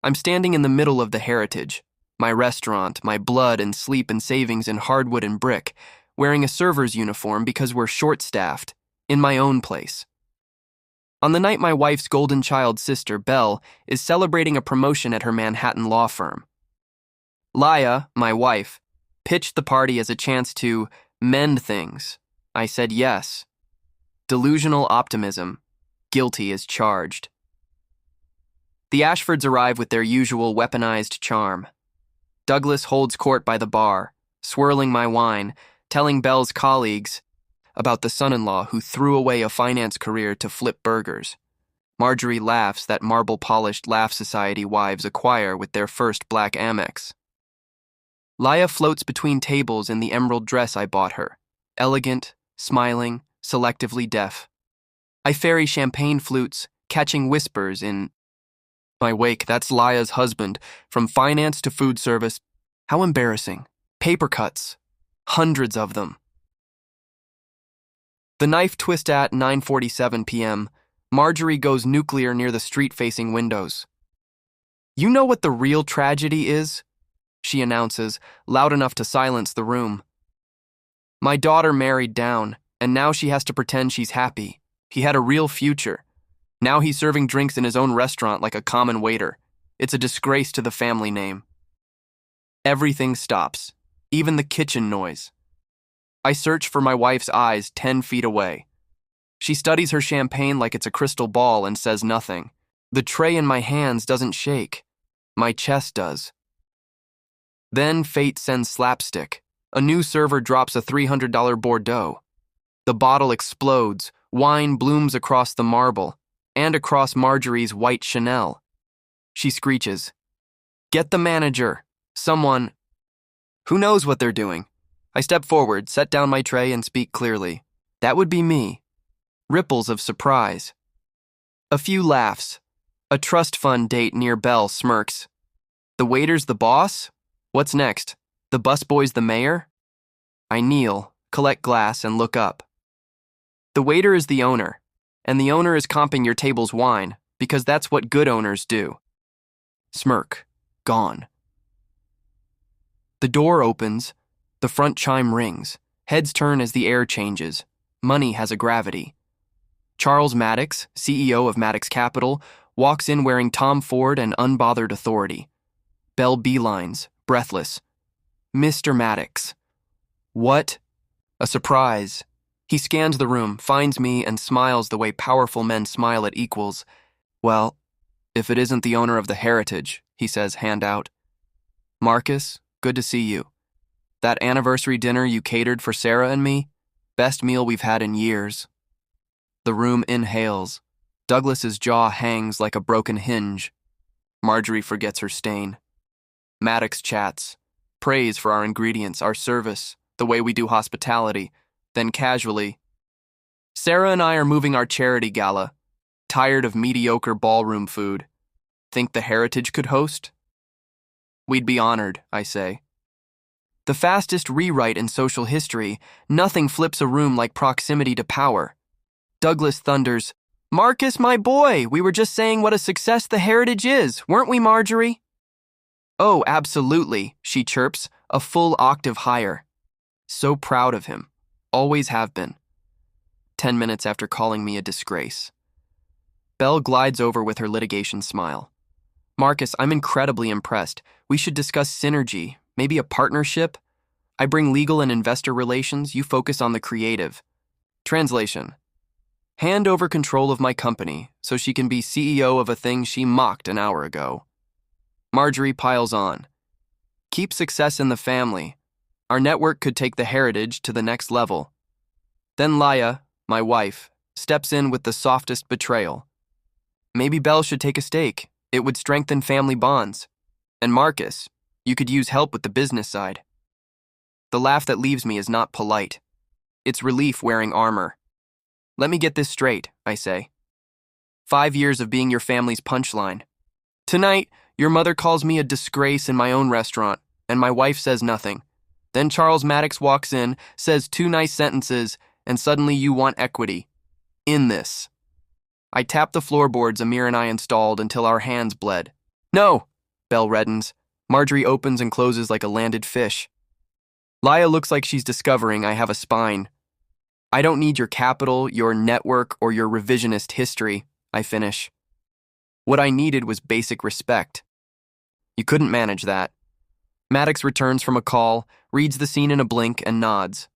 I'm standing in the middle of the Heritage, my restaurant, my blood and sleep and savings in hardwood and brick, wearing a server's uniform because we're short-staffed, in my own place. On the night my wife's golden child sister, Belle, is celebrating a promotion at her Manhattan law firm. Laya, my wife, pitched the party as a chance to mend things. I said yes. Delusional optimism. Guilty as charged. The Ashfords arrive with their usual weaponized charm. Douglas holds court by the bar, swirling my wine, telling Belle's colleagues about the son-in-law who threw away a finance career to flip burgers. Marjorie laughs that marble-polished Laugh Society wives acquire with their first black Amex. Laya floats between tables in the emerald dress I bought her, elegant, smiling, selectively deaf. I ferry champagne flutes, catching whispers in my wake. That's Laya's husband, from finance to food service. How embarrassing. Paper cuts. Hundreds of them. The knife twist at 9:47 p.m. Marjorie goes nuclear near the street-facing windows. "You know what the real tragedy is?" she announces, loud enough to silence the room. "My daughter married down, and now she has to pretend she's happy. He had a real future. Now he's serving drinks in his own restaurant like a common waiter. It's a disgrace to the family name." Everything stops, even the kitchen noise. I search for my wife's eyes 10 feet away. She studies her champagne like it's a crystal ball and says nothing. The tray in my hands doesn't shake. My chest does. Then fate sends slapstick. A new server drops a $300 Bordeaux. The bottle explodes, wine blooms across the marble, and across Marjorie's white Chanel. She screeches, "Get the manager! Someone!" Who knows what they're doing? I step forward, set down my tray, and speak clearly. That would be me. Ripples of surprise. A few laughs. A trust fund date near Belle smirks. The waiter's the boss? What's next? The busboy's the mayor? I kneel, collect glass, and look up. The waiter is the owner, and the owner is comping your table's wine, because that's what good owners do. Smirk. Gone. The door opens. The front chime rings. Heads turn as the air changes. Money has a gravity. Charles Maddox, CEO of Maddox Capital, walks in wearing Tom Ford and unbothered authority. Belle beelines, breathless. "Mr. Maddox." "What?" A surprise. He scans the room, finds me, and smiles the way powerful men smile at equals. "Well, if it isn't the owner of the Heritage," he says, hand out. "Marcus, good to see you. That anniversary dinner you catered for Sarah and me? Best meal we've had in years." The room inhales. Douglas's jaw hangs like a broken hinge. Marjorie forgets her stain. Maddox chats. Praise for our ingredients, our service, the way we do hospitality. Then casually, "Sarah and I are moving our charity gala. Tired of mediocre ballroom food. Think the Heritage could host?" "We'd be honored," I say. The fastest rewrite in social history, nothing flips a room like proximity to power. Douglas thunders, "Marcus, my boy, we were just saying what a success the Heritage is, weren't we, Marjorie?" "Oh, absolutely," she chirps, a full octave higher. So proud of him. Always have been. 10 minutes after calling me a disgrace. Belle glides over with her litigation smile. "Marcus, I'm incredibly impressed. We should discuss synergy. Maybe a partnership? I bring legal and investor relations, you focus on the creative." Translation. Hand over control of my company so she can be CEO of a thing she mocked an hour ago. Marjorie piles on. "Keep success in the family. Our network could take the Heritage to the next level." Then Laya, my wife, steps in with the softest betrayal. "Maybe Belle should take a stake. It would strengthen family bonds. And Marcus, you could use help with the business side." The laugh that leaves me is not polite. It's relief wearing armor. "Let me get this straight," I say. 5 years of being your family's punchline. Tonight, your mother calls me a disgrace in my own restaurant, and my wife says nothing. Then Charles Maddox walks in, says 2 nice sentences, and suddenly you want equity. In this. I tap the floorboards Amir and I installed until our hands bled. No! Belle reddens. Marjorie opens and closes like a landed fish. Laya looks like she's discovering I have a spine. I don't need your capital, your network, or your revisionist history, I finish. What I needed was basic respect. You couldn't manage that. Maddox returns from a call, reads the scene in a blink, and nods.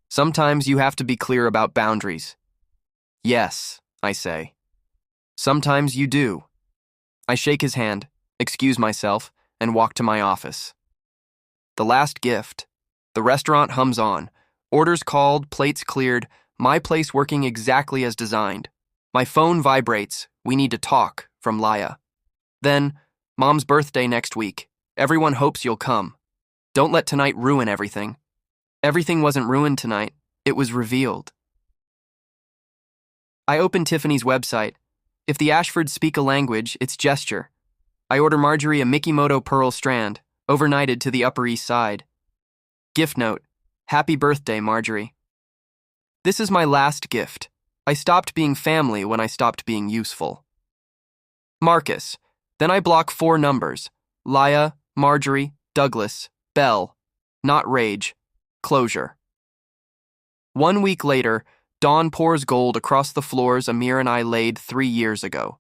Sometimes you have to be clear about boundaries. Yes, I say. Sometimes you do. I shake his hand, excuse myself, and walk to my office. The last gift. The restaurant hums on. Orders called, plates cleared, my place working exactly as designed. My phone vibrates. We need to talk, from Laya. Then, Mom's birthday next week. Everyone hopes you'll come. Don't let tonight ruin everything. Everything wasn't ruined tonight. It was revealed. I open Tiffany's website. If the Ashfords speak a language, it's gesture. I order Marjorie a Mikimoto pearl strand, overnighted to the Upper East Side. Gift note. Happy birthday, Marjorie. This is my last gift. I stopped being family when I stopped being useful. Marcus. Then I block 4 numbers. Laya, Marjorie, Douglas, Belle. Not rage. Closure. 1 week later, dawn pours gold across the floors Amir and I laid 3 years ago.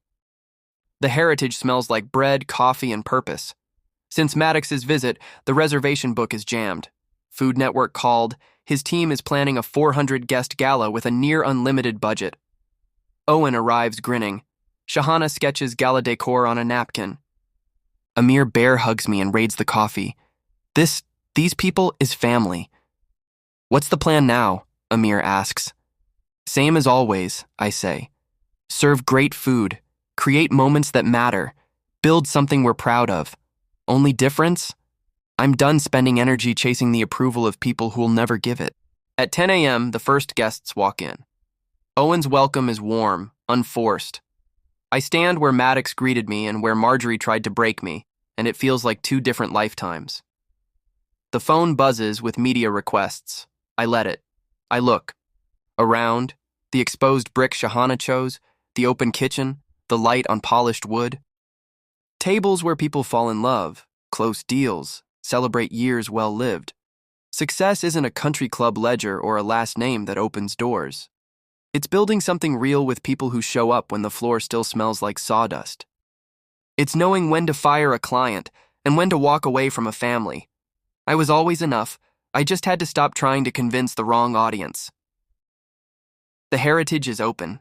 The heritage smells like bread, coffee, and purpose. Since Maddox's visit, the reservation book is jammed. Food Network called. His team is planning a 400-guest gala with a near-unlimited budget. Owen arrives grinning. Shahana sketches gala decor on a napkin. Amir bear hugs me and raids the coffee. These people is family. What's the plan now? Amir asks. Same as always, I say. Serve great food. Create moments that matter. Build something we're proud of. Only difference? I'm done spending energy chasing the approval of people who'll never give it. At 10 a.m., the first guests walk in. Owen's welcome is warm, unforced. I stand where Maddox greeted me and where Marjorie tried to break me, and it feels like 2 different lifetimes. The phone buzzes with media requests. I let it. I look. Around, the exposed brick Shahana chose, the open kitchen, the light on polished wood. Tables where people fall in love, close deals, celebrate years well lived. Success isn't a country club ledger or a last name that opens doors. It's building something real with people who show up when the floor still smells like sawdust. It's knowing when to fire a client and when to walk away from a family. I was always enough. I just had to stop trying to convince the wrong audience. The heritage is open.